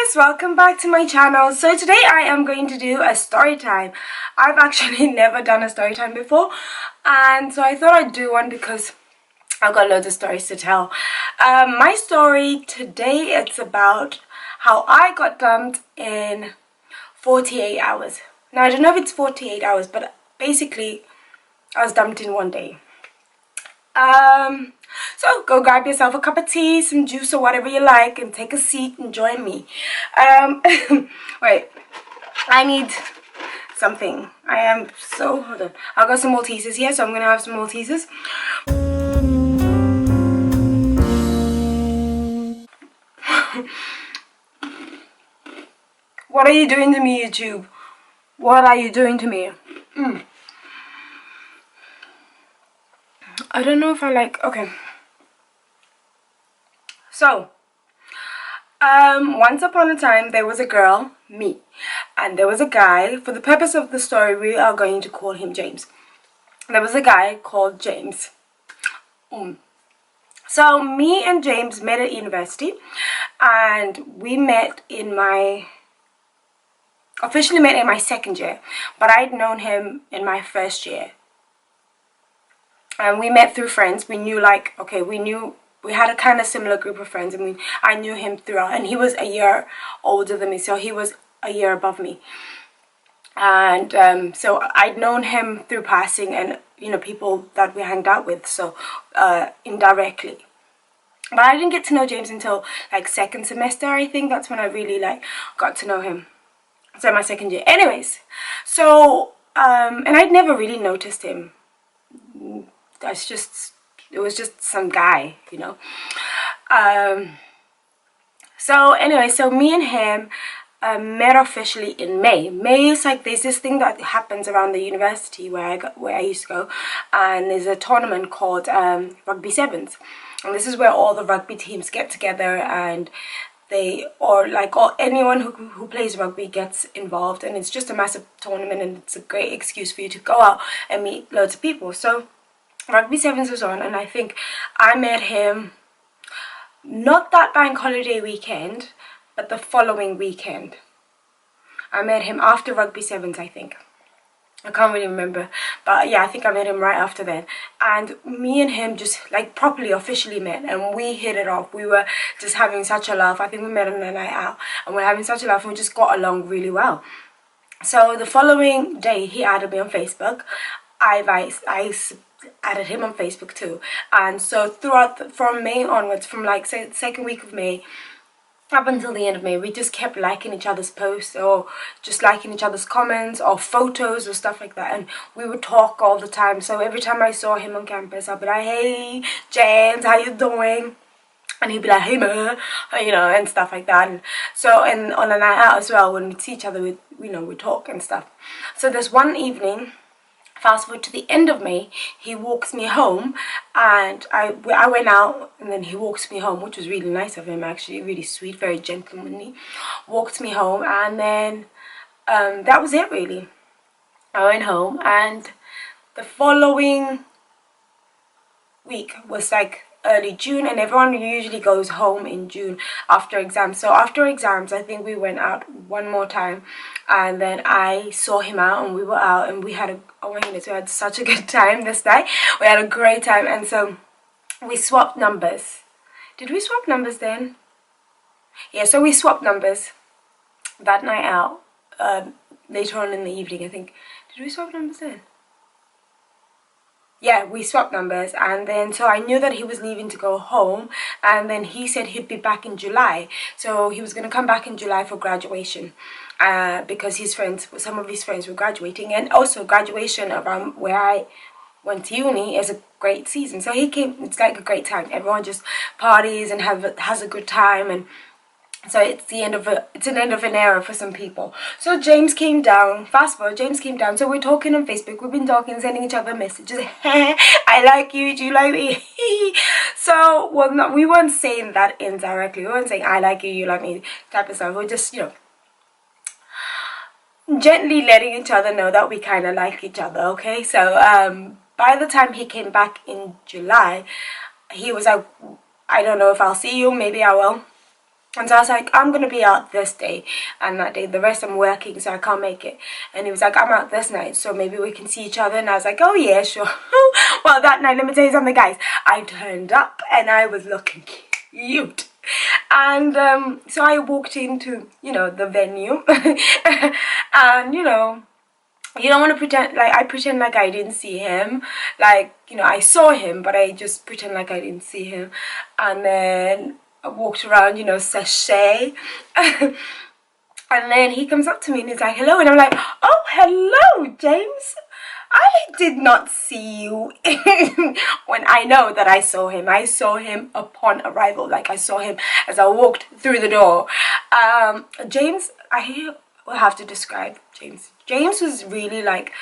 guys, welcome back to my channel. So today I am going to do a story time. I've actually never done a story time before, and so I thought I'd do one because I've got loads of stories to tell. My story today, it's about how I got dumped in 48 hours. Now I don't know if it's 48 hours, but basically I was dumped in one day. So go grab yourself a cup of tea, some juice or whatever you like, and take a seat and join me. Wait, I need something. Hold on. I've got some Maltesers here, so I'm gonna have some Maltesers. What are you doing to me, YouTube? What are you doing to me? I don't know if I like... Okay. So, once upon a time, there was a girl, me, and there was a guy. For the purpose of the story, we are going to call him James. There was a guy called James. So, me and James met at university, and we met officially met in my second year, but I'd known him in my first year. And we met through friends. We knew, we had a kind of similar group of friends, and I knew him throughout, and he was a year older than me, so he was a year above me. And so I'd known him through passing and, you know, people that we hanged out with, so indirectly. But I didn't get to know James until like second semester, I think. That's when I really got to know him. So my second year. Anyways, so and I'd never really noticed him. It was just some guy, you know. So anyway, so me and him met officially in May. May is like, there's this thing that happens around the university where I used to go, and there's a tournament called Rugby Sevens, and this is where all the rugby teams get together, and anyone who plays rugby gets involved, and it's just a massive tournament, and it's a great excuse for you to go out and meet loads of people. So Rugby Sevens was on, and I think I met him not that bank holiday weekend, but the following weekend. I met him after Rugby Sevens, I think. I can't really remember, but yeah, I think I met him right after then. And me and him just properly officially met, and we hit it off. We were just having such a laugh. I think we met on a night out, and we're having such a laugh, and we just got along really well. So the following day, he added me on Facebook. I added him on Facebook too, and so from May onwards, from say the second week of May up until the end of May, we just kept liking each other's posts, or just liking each other's comments or photos or stuff like that, and we would talk all the time. So every time I saw him on campus, I'd be like, "Hey James, how you doing?" And he'd be like, "Hey man," you know, and stuff like that. And so, and on a night out as well, when we'd see each other, we talk and stuff. So there's one evening, fast forward to the end of May, he walks me home, and I went out, and then he walks me home, which was really nice of him, actually, really sweet, very gentlemanly. Walked me home, and then that was it really. I went home, and the following week was early June, and everyone usually goes home in June after exams. So after exams, I think we went out one more time, and then I saw him out, and we were out, and we had we had such a good time this night. We had a great time, and so we swapped numbers. Did we swap numbers then? Yeah, so we swapped numbers that night out. Later on in the evening, I think. Did we swap numbers then? Yeah, we swapped numbers, and then so I knew that he was leaving to go home, and then he said he'd be back in July. So he was going to come back in July for graduation, because some of his friends were graduating, and also graduation around where I went to uni is a great season. So he came. It's like a great time. Everyone just parties and has a good time, and so it's an end of an era for some people. So James came down. Fast forward, James came down. So we're talking on Facebook. We've been talking, sending each other messages. I like you. Do you like me? So, well, no, we weren't saying that indirectly. We weren't saying I like you, you like me, type of stuff. We're just, you know, gently letting each other know that we kind of like each other. Okay. So by the time he came back in July, he was like, "I don't know if I'll see you. Maybe I will." And so I was like, I'm going to be out this day and that day. The rest I'm working, so I can't make it. And he was like, I'm out this night, so maybe we can see each other. And I was like, oh yeah, sure. Well, that night, let me tell you something, guys. I turned up and I was looking cute. And so I walked into, you know, the venue. And, you know, you don't want to pretend, like, I pretend like I didn't see him. Like, you know, I saw him, but I just pretend like I didn't see him. And then I walked around, you know, sachet. And then he comes up to me and he's like, hello. And I'm like, oh, hello, James. I did not see you. When I know that I saw him. I saw him upon arrival. Like, I saw him as I walked through the door. James, I will have to describe James. James was really, like,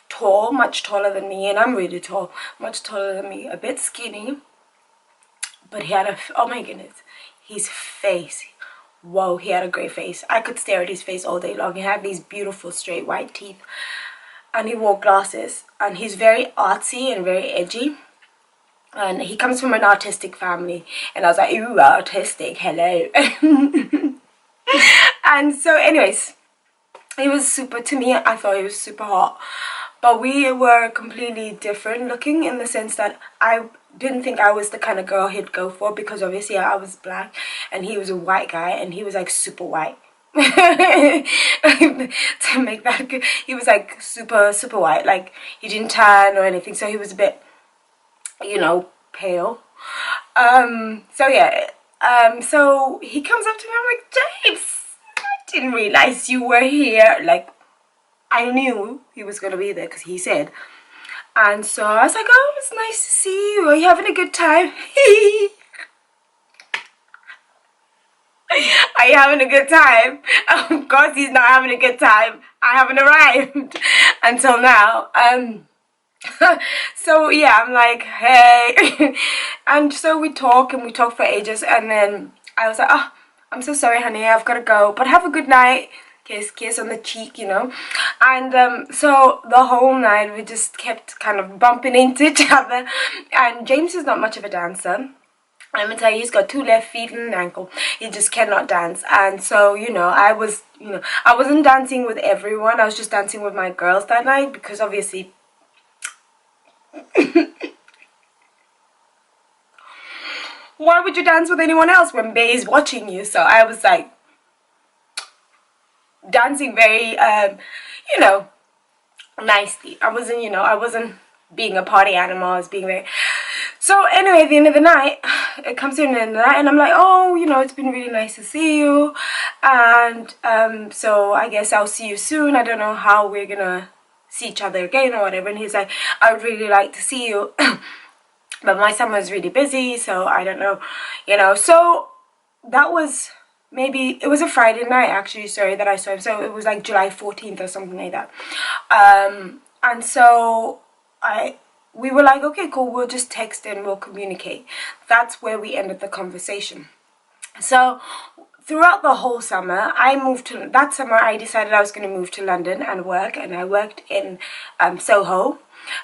tall, much taller than me. And I'm really tall, much taller than me. A bit skinny. But he had a, oh my goodness, his face. Whoa, he had a great face. I could stare at his face all day long. He had these beautiful straight white teeth. And he wore glasses. And he's very artsy and very edgy. And he comes from an artistic family. And I was like, ooh, artistic, hello. And so anyways, he was super, to me, I thought he was super hot. But we were completely different looking in the sense that I didn't think I was the kind of girl he'd go for, because obviously I was black and he was a white guy and he was like super white. To make that good, he was like super white, like he didn't tan or anything, so he was a bit, you know, pale. So yeah, so he comes up to me, I'm like, James, I didn't realize you were here. Like, I knew he was gonna be there because he said. And so I was like, oh, it's nice to see you. Are you having a good time? Are you having a good time? Of course he's not having a good time. I haven't arrived until now. So yeah, I'm like, hey. And so we talk for ages, and then I was like, oh, I'm so sorry, honey, I've got to go, but have a good night. Kiss on the cheek, you know. And so the whole night we just kept kind of bumping into each other. And James is not much of a dancer. Let me tell you, he's got 2 left feet and an ankle. He just cannot dance. And so, you know, I wasn't dancing with everyone. I was just dancing with my girls that night, because obviously why would you dance with anyone else when Bay is watching you? So I was like dancing very you know, nicely. I wasn't being a party animal. I was being very. So anyway, at the end of the night, it comes to the end of the night, and I'm like, oh, you know, it's been really nice to see you, and so I guess I'll see you soon. I don't know how we're gonna see each other again or whatever. And he's like, I would really like to see you, but my summer is really busy, so I don't know, you know. So that was, maybe it was a Friday night actually, sorry, that I saw him. So it was like July 14th or something like that. And so we were like, okay, cool, we'll just text and we'll communicate. That's where we ended the conversation. So throughout the whole summer, that summer I decided I was going to move to London and work, and I worked in Soho.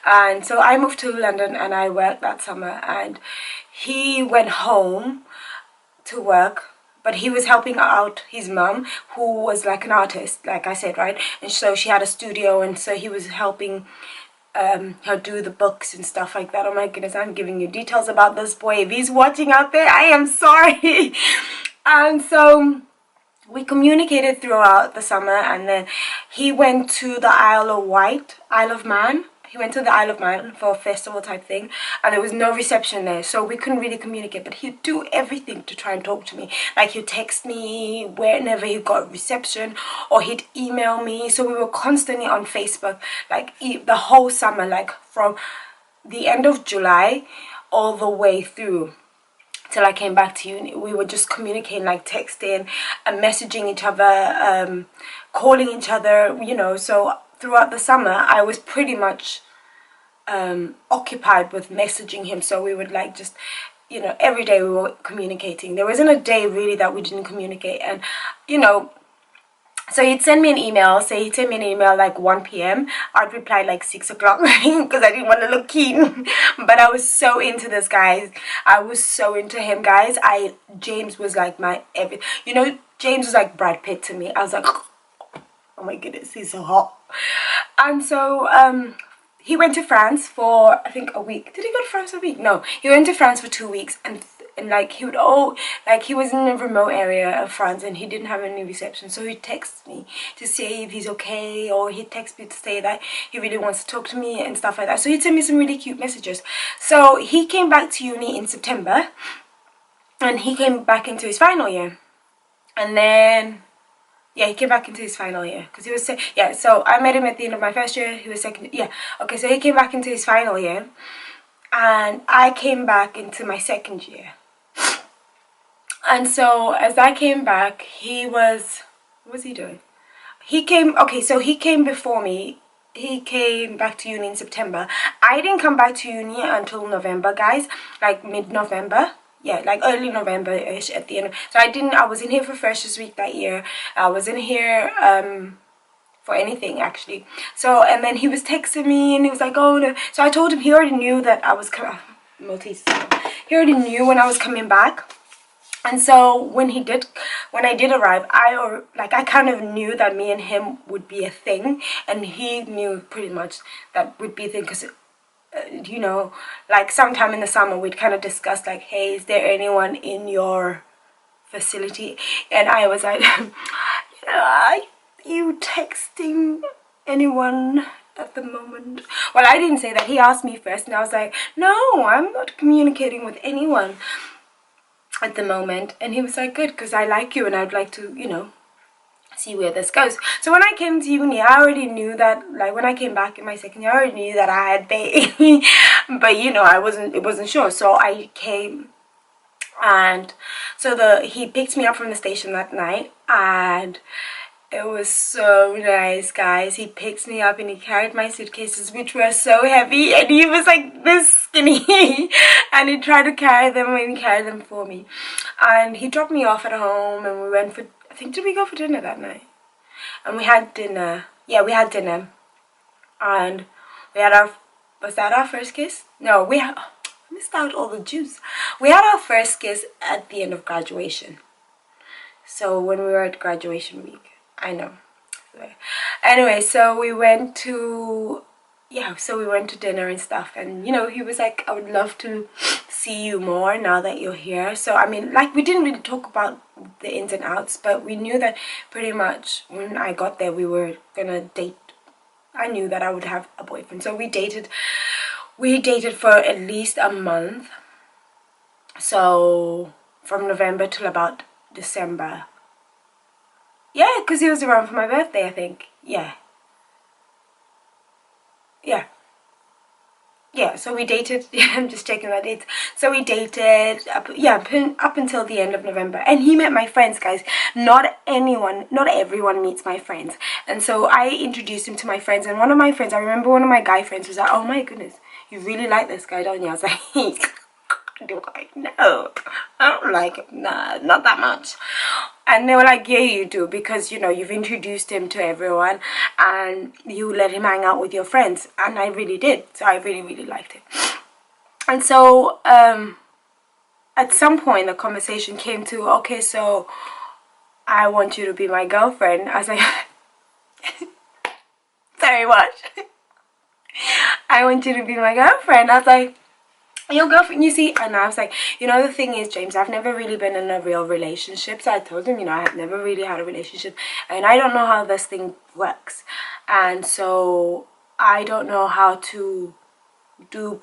And so I moved to London and I worked that summer, and he went home to work, but he was helping out his mum, who was like an artist, like I said, right? And so she had a studio, and so he was helping her do the books and stuff like that. Oh my goodness, I'm giving you details about this boy. If he's watching out there, I am sorry. And so we communicated throughout the summer, and then he went to the Isle of Man. He went to the Isle of Man for a festival type thing, and there was no reception there, so we couldn't really communicate. But he'd do everything to try and talk to me. Like, he'd text me whenever he got reception, or he'd email me. So we were constantly on Facebook, like the whole summer, like from the end of July all the way through till I came back to uni. We were just communicating, like texting and messaging each other, calling each other, you know. So throughout the summer I was pretty much occupied with messaging him. So we would like just, you know, every day we were communicating. There wasn't a day really that we didn't communicate. And, you know, So he'd send me an email, say he'd send me an email like 1 p.m. I'd reply like 6 o'clock because I didn't want to look keen. But I was so into this, guys. I was so into him, guys. James was like my everything. You know, James was like Brad Pitt to me. I was like, oh my goodness, he's so hot. And so he went to France for, I think, a week. Did he go to France for a week? No, he went to France for 2 weeks, and like he would like he was in a remote area of France and he didn't have any reception, so he'd text me to say if he's okay, or he'd text me to say that he really wants to talk to me and stuff like that. So he'd send me some really cute messages. So he came back to uni in September, and he came back into his final year, and then yeah, he came back into his final year because he was yeah. So I met him at the end of my first year. He was second. Yeah, okay. So he came back into his final year, and I came back into my second year. And so as I came back, what was he doing? He came, okay, so he came before me. He came back to uni in September. I didn't come back to uni until November, guys, like mid-November. Yeah, like early November-ish at the end. So I was in here for Freshers Week that year. I wasn't here for anything, actually. So, and then he was texting me and he was like, oh no. So I told him, he already knew that I was coming, Maltese. He already knew when I was coming back. And so when I did arrive, I kind of knew that me and him would be a thing, and he knew pretty much that would be a thing because, you know, like sometime in the summer we'd kind of discuss like, hey, is there anyone in your facility? And I was like, are you texting anyone at the moment? Well, I didn't say that. He asked me first, and I was like, no, I'm not communicating with anyone at the moment. And he was like, good, because I like you and I'd like to, you know, see where this goes. So when I came to uni, I already knew that, like when I came back in my second year, I already knew that I had bae. But you know, it wasn't sure. So I came, and so he picked me up from the station that night, and it was so nice, guys. He picked me up and he carried my suitcases, which were so heavy, and he was like this skinny and he tried to carry them and carry them for me. And he dropped me off at home, and we went for, I think, did we go for dinner that night? And we had dinner. Yeah, we had dinner. And we had was that our first kiss? No, I missed out all the juice. We had our first kiss at the end of graduation. So when we were at graduation week. I know. Anyway, so we went to dinner and stuff, and you know, he was like, I would love to see you more now that you're here. So I mean, like, we didn't really talk about the ins and outs, but we knew that pretty much when I got there we were gonna date. I knew that I would have a boyfriend, so we dated for at least a month. So from November till about December. Yeah, because he was around for my birthday, I think. Yeah, so we dated. I'm just checking my dates. So we dated up until the end of November, and he met my friends, guys. Not everyone meets my friends. And so I introduced him to my friends, and one of my friends, I remember one of my guy friends was like, oh my goodness, you really like this guy, don't you? I was like, no, I don't like him. Nah, not that much. And they were like, yeah, you do, because you know, you've introduced him to everyone and you let him hang out with your friends. And I really did. So I really, really liked him. And so at some point the conversation came to, okay, so I want you to be my girlfriend. I was like, sorry, what? I want you to be my girlfriend. I was like, your girlfriend, you see. And I was like, you know, the thing is, James, I've never really been in a real relationship. So I told him, you know, I have never really had a relationship, and I don't know how this thing works, and so I don't know how to do,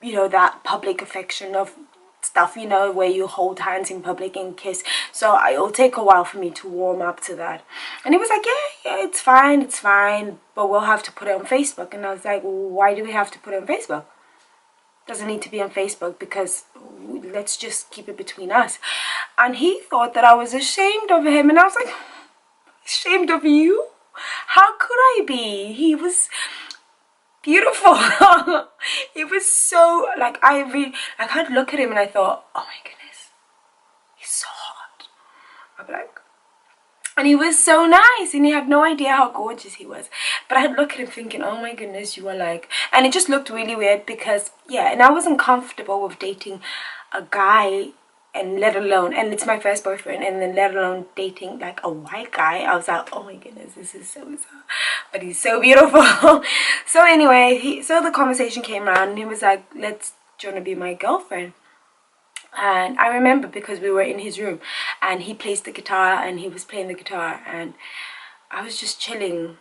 you know, that public affection of stuff, you know, where you hold hands in public and kiss. So it'll take a while for me to warm up to that. And he was like, yeah, it's fine, but we'll have to put it on Facebook. And I was like, well, why do we have to put it on Facebook? Doesn't need to be on Facebook, because let's just keep it between us. And he thought that I was ashamed of him, and I was like, ashamed of you? How could I be? He was beautiful. He was so, like, I'd look at him and I thought, oh my goodness, he's so hot. I'd be like, And he was so nice, and he had no idea how gorgeous he was. But I'd look at him thinking, oh my goodness, you are like... And it just looked really weird because, yeah, and I wasn't comfortable with dating a guy, and let alone... And it's my first boyfriend, and then let alone dating, like, a white guy. I was like, oh my goodness, this is so bizarre. But he's so beautiful. So anyway, so the conversation came around, and he was like, do you want to be my girlfriend? And I remember because we were in his room and he plays the guitar and he was playing the guitar, and I was just chilling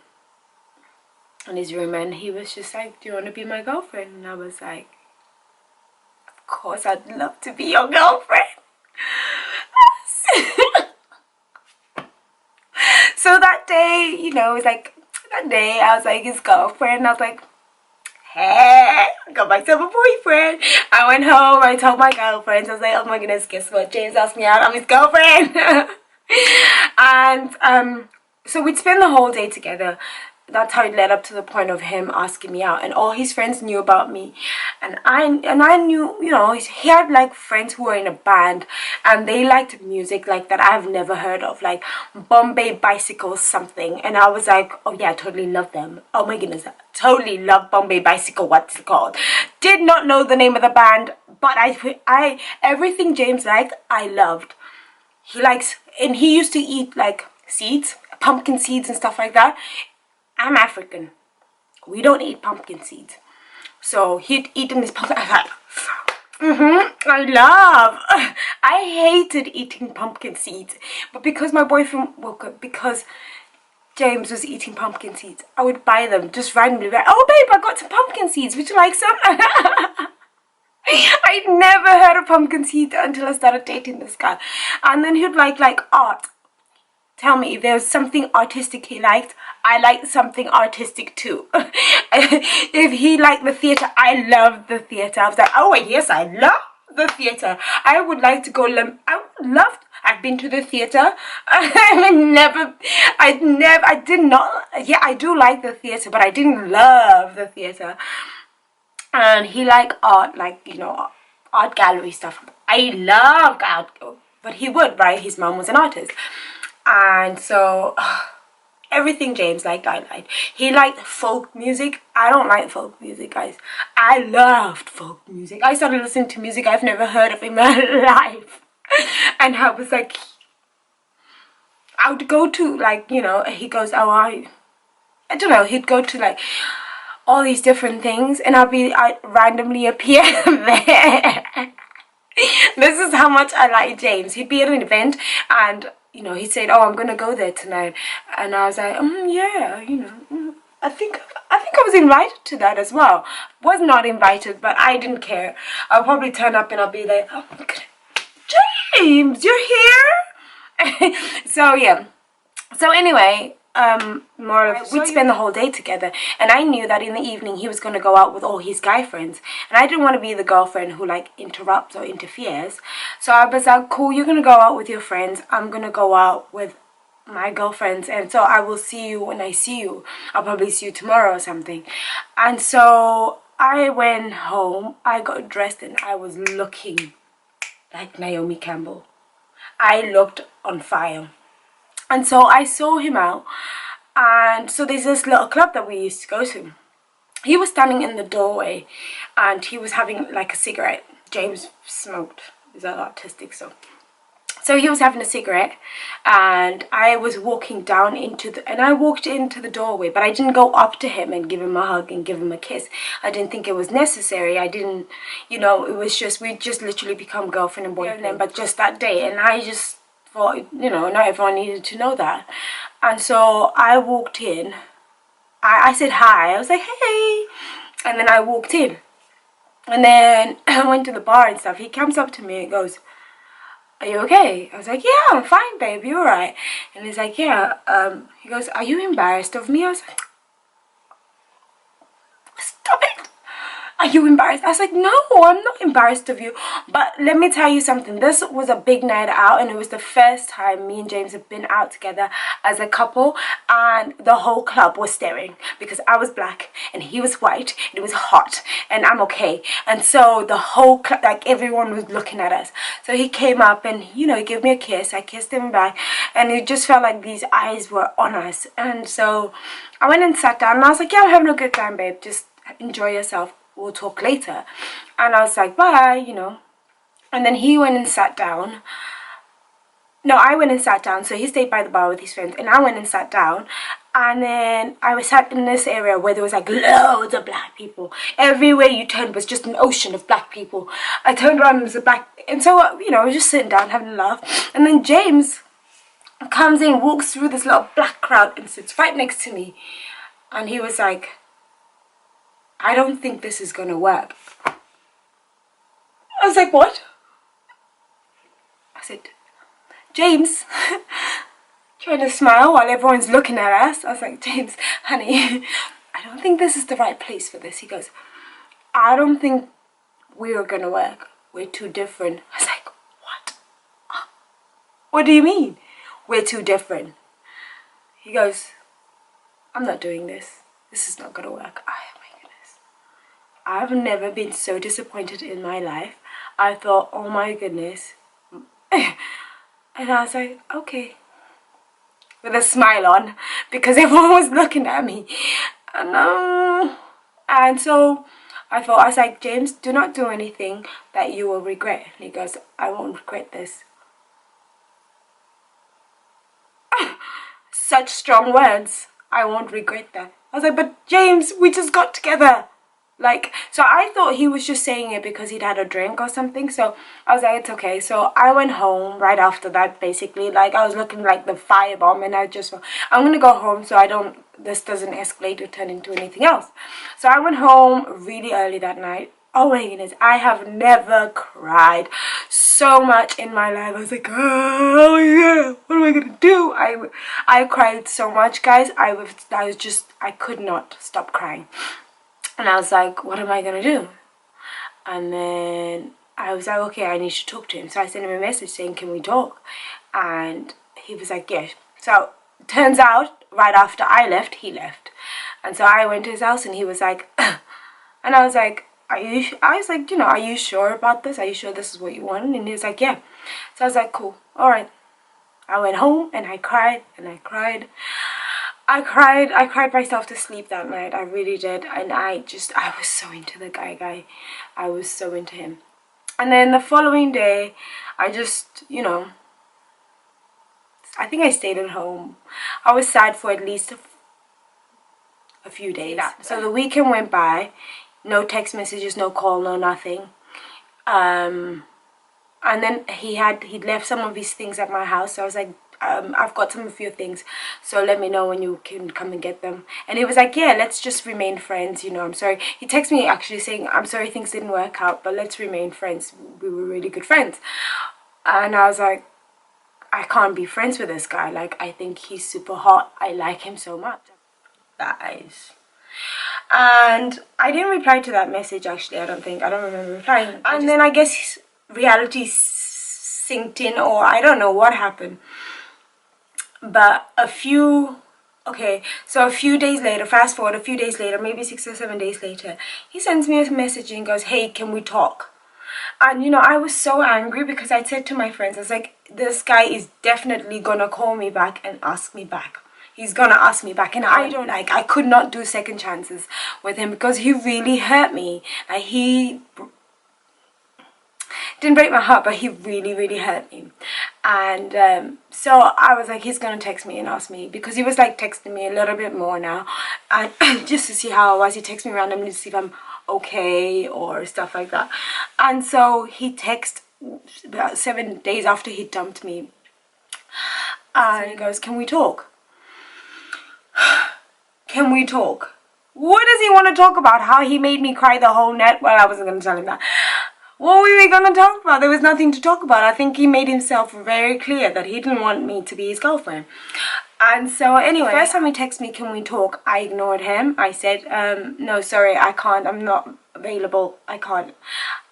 in his room, and he was just like, do you want to be my girlfriend? And I was like, of course, I'd love to be your girlfriend. So that day, you know, it was like, that day I was like his girlfriend. I was like, hey, I got myself a boyfriend. I went home, I told my girlfriends, I was like, oh my goodness, guess what, James asked me out, I'm his girlfriend. And so we'd spend the whole day together. That's how it led up to the point of him asking me out, and all his friends knew about me, and I knew, you know, he had like friends who were in a band, and they liked music like that I've never heard of, like Bombay Bicycle something, and I was like, oh yeah, I totally love them. Oh my goodness, I totally love Bombay Bicycle. What's it called? Did not know the name of the band, but I everything James liked, I loved. He likes, and he used to eat like seeds, pumpkin seeds and stuff like that. I'm African. We don't eat pumpkin seeds. So he'd eaten this pumpkin. I hated eating pumpkin seeds. But because my boyfriend woke up, because James was eating pumpkin seeds, I would buy them just randomly. Like, oh babe, I got some pumpkin seeds. Would you like some? I'd never heard of pumpkin seeds until I started dating this guy. And then he'd like art. Tell me if there was something artistic he liked, I liked something artistic too. If he liked the theatre, I loved the theatre. I was like, oh yes, I love the theatre. I would like to go, I've been to the theatre. I did not, yeah, I do like the theatre, but I didn't love the theatre. And he liked art, like, you know, art gallery stuff. I loved art, but he would, right? His mom was an artist. And so everything James liked, I liked. He liked folk music. I don't like folk music, guys. I loved folk music. I started listening to music I've never heard of in my life. And I was like, I would go to, like, you know, he goes, oh, I don't know, he'd go to like all these different things, and I'd randomly appear there. This is how much I like James. He'd be at an event, and you know, he said, oh, I'm gonna go there tonight, and I was like, yeah, you know, I think I was invited to that as well. Was not invited, but I didn't care. I'll probably turn up and I'll be like, oh my god, James, you're here. So yeah, so anyway, we'd spend the whole day together, and I knew that in the evening he was going to go out with all his guy friends, and I didn't want to be the girlfriend who like interrupts or interferes. So I was like, cool, you're going to go out with your friends, I'm going to go out with my girlfriends, and so I will see you when I see you. I'll probably see you tomorrow or something. And so I went home, I got dressed, and I was looking like Naomi Campbell. I looked on fire. And so I saw him out, and so there's this little club that we used to go to. He was standing in the doorway, and he was having like a cigarette. James smoked, is that artistic? So he was having a cigarette, and I was walking down I walked into the doorway, but I didn't go up to him and give him a hug and give him a kiss. I didn't think it was necessary. I didn't, you know, it was just, we just literally become girlfriend and boyfriend, but just that day, and I just thought, you know, not everyone needed to know that. And so I walked in, I said hi, I was like, hey, and then I walked in, and then I went to the bar and stuff. He comes up to me and goes, are you okay? I was like, yeah, I'm fine, babe, you alright? And he's like, yeah. He goes, are you embarrassed of me? I was like, stop it. are you embarrassed? I was like, no, I'm not embarrassed of you. But let me tell you something. This was a big night out, and it was the first time me and James have been out together as a couple, and the whole club was staring because I was black and he was white and it was hot and I'm okay. And so the whole club, like everyone was looking at us. So he came up and, you know, he gave me a kiss. I kissed him back, and it just felt like these eyes were on us. And so I went and sat down, and I was like, yeah, I'm having a good time, babe. Just enjoy yourself. We'll talk later. And I was like, bye, you know. And then he went and sat down. No, I went and sat down. So he stayed by the bar with his friends, and I went and sat down. And then I was sat in this area where there was like loads of black people. Everywhere you turned was just an ocean of black people. I turned around and there was a black, and so, you know, I was just sitting down having a laugh. And then James comes in, walks through this little black crowd and sits right next to me. And he was like, I don't think this is gonna work. I was like, what? I said, James, trying to smile while everyone's looking at us. I was like, James, honey, I don't think this is the right place for this. He goes, I don't think we're gonna work. We're too different. I was like, what? What do you mean? We're too different. He goes, I'm not doing this. This is not gonna work. I've never been so disappointed in my life. I thought, oh my goodness. And I was like, okay. With a smile on, because everyone was looking at me. And so I thought, I was like, James, do not do anything that you will regret. And he goes, I won't regret this. Such strong words. I won't regret that. I was like, but James, we just got together. Like, so I thought he was just saying it because he'd had a drink or something. So I was like, it's okay. So I went home right after that, basically. Like, I was looking like the firebomb, and I just, I'm gonna go home so this doesn't escalate or turn into anything else. So I went home really early that night. Oh my goodness, I have never cried so much in my life. I was like, oh yeah, what am I gonna do? I cried so much, guys. I could not stop crying. And I was like, what am I gonna do? And then I was like, okay, I need to talk to him. So I sent him a message saying, can we talk? And he was like, yeah. So it turns out, right after I left, he left. And so I went to his house, and he was like, and I was like, I was like, you know, are you sure about this? Are you sure this is what you want? And he was like, yeah. So I was like, cool, all right. I went home, and I cried, and I cried. I cried myself to sleep that night. I really did. And I was so into the guy. I was so into him. And then the following day, I just, you know, I think I stayed at home. I was sad for at least a few days. So the weekend went by. No text messages, no call, no nothing. And then he'd left some of his things at my house. So I was like, I've got a few things, so let me know when you can come and get them. And he was like, yeah, let's just remain friends, you know, I'm sorry. He texted me actually saying, I'm sorry things didn't work out, but let's remain friends. We were really good friends. And I was like, I can't be friends with this guy. Like, I think he's super hot. I like him so much. Guys. And I didn't reply to that message, actually. I don't remember replying. And then I guess reality sinked in, or I don't know what happened. But a few days later, fast forward a few days later, maybe 6 or 7 days later, he sends me a message and goes, hey, can we talk? And, you know, I was so angry because I said to my friends, I was like, this guy is definitely gonna call me back and ask me back. He's gonna ask me back, and I could not do second chances with him because he really hurt me. Like, he didn't break my heart, but he really, really hurt me. And so I was like, he's gonna text me and ask me, because he was like texting me a little bit more now, and just to see how I was. He texts me randomly to see if I'm okay or stuff like that. And so he texted about 7 days after he dumped me, and he goes, can we talk? Can we talk? What does he want to talk about? How he made me cry the whole night? Well, I wasn't going to tell him that. What were we going to talk about? There was nothing to talk about. I think he made himself very clear that he didn't want me to be his girlfriend. And so anyway, first time he texted me, can we talk, I ignored him. I said, no, sorry, I can't, I'm not available, I can't,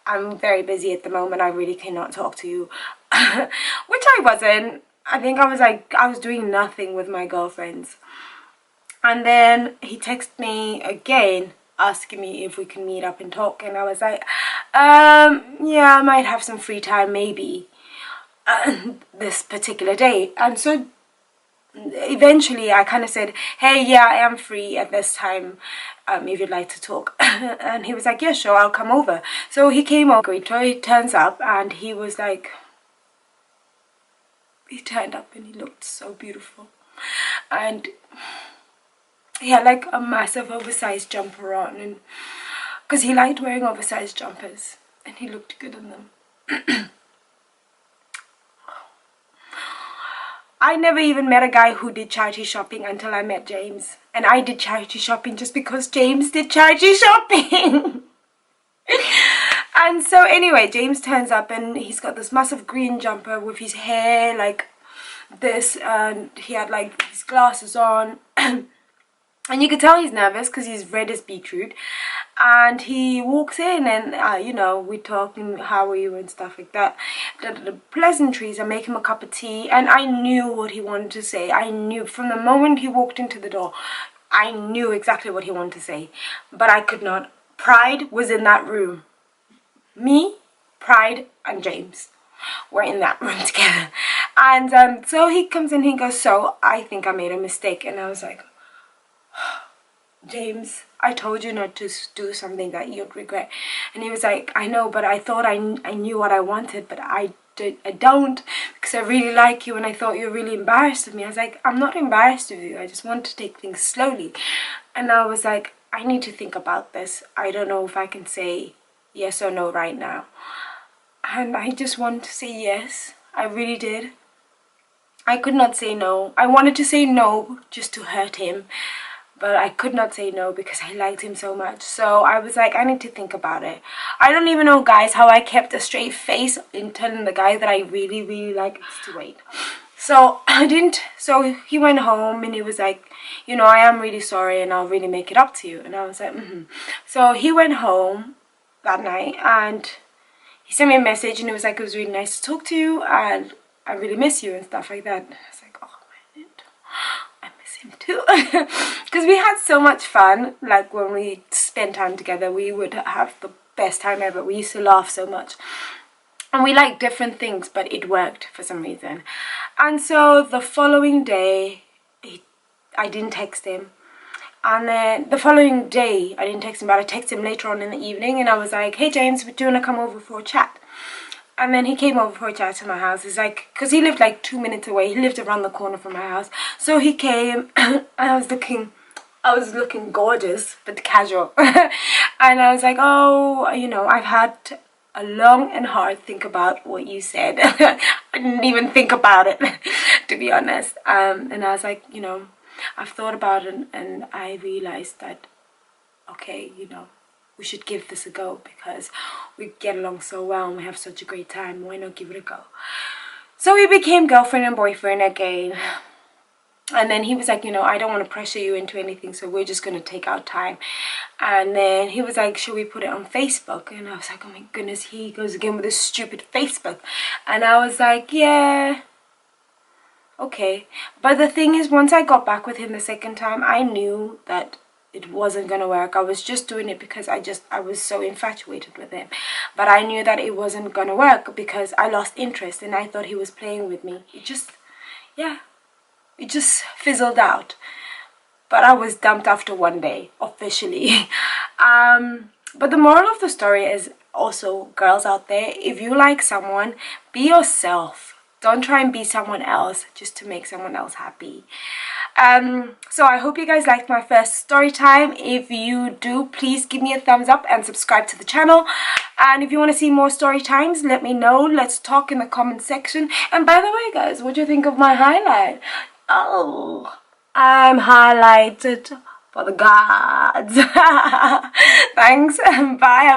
I'm very busy at the moment, I really cannot talk to you. Which I wasn't. I think I was doing nothing with my girlfriends. And then he texted me again asking me if we can meet up and talk, and I was like, yeah, I might have some free time maybe this particular day. And so eventually I kind of said, hey, yeah, I am free at this time, if you'd like to talk. And he was like, yeah, sure, I'll come over. So he came over. He turns up, and he was like, he turned up and he looked so beautiful, and he had like a massive oversized jumper on, and because he liked wearing oversized jumpers, and he looked good in them. I never even met a guy who did charity shopping until I met James. And I did charity shopping just because James did charity shopping. And so anyway, James turns up and he's got this massive green jumper with his hair like this, and he had like his glasses on. And you could tell he's nervous because he's red as beetroot. And he walks in and, you know, we're talking, how are you and stuff like that. The pleasantries, I make him a cup of tea. And I knew what he wanted to say. I knew from the moment he walked into the door, I knew exactly what he wanted to say. But I could not. Pride was in that room. Me, Pride, and James were in that room together. And so he comes in, he goes, so I think I made a mistake. And I was like, James, I told you not to do something that you'd regret. And he was like, I know, but I thought I knew what I wanted, but I don't, because I really like you and I thought you were really embarrassed of me. I was like, I'm not embarrassed of you, I just want to take things slowly. And I was like, I need to think about this. I don't know if I can say yes or no right now. And I just wanted to say yes. I really did. I could not say no. I wanted to say no just to hurt him, but I could not say no because I liked him so much. So I was like, I need to think about it. I don't even know, guys, how I kept a straight face in telling the guy that I really, really like to wait. So I didn't. So he went home and he was like, you know, I am really sorry and I'll really make it up to you. And I was like, So he went home that night and he sent me a message and he was like, it was really nice to talk to you and I really miss you and stuff like that. And I was like, oh man, I miss him too. Because we had so much fun. Like when we spent time together, we would have the best time ever. We used to laugh so much. And we liked different things, but it worked for some reason. And so the following day, I didn't text him. And then the following day, I didn't text him, but I texted him later on in the evening. And I was like, hey James, do you want to come over for a chat? And then he came over for a chat to my house. It's like, because he lived like 2 minutes away. He lived around the corner from my house. So he came and I was looking gorgeous, but casual. And I was like, oh, you know, I've had a long and hard think about what you said. I didn't even think about it, to be honest. And I was like, you know, I've thought about it and I realized that, okay, you know, we should give this a go because we get along so well and we have such a great time. Why not give it a go? So we became girlfriend and boyfriend again. And then he was like, you know, I don't want to pressure you into anything, so we're just going to take our time. And then he was like, should we put it on Facebook? And I was like, oh my goodness, he goes again with this stupid Facebook. And I was like, yeah, okay. But the thing is, once I got back with him the second time, I knew that it wasn't going to work. I was just doing it because I was so infatuated with him. But I knew that it wasn't going to work because I lost interest and I thought he was playing with me. It just fizzled out. But I was dumped after one day, officially. But the moral of the story is also, girls out there, if you like someone, be yourself. Don't try and be someone else just to make someone else happy. So I hope you guys liked my first story time. If you do, please give me a thumbs up and subscribe to the channel. And if you want to see more story times, let me know. Let's talk in the comment section. And by the way, guys, what do you think of my highlight? Oh, I'm highlighted for the gods. Thanks. Bye.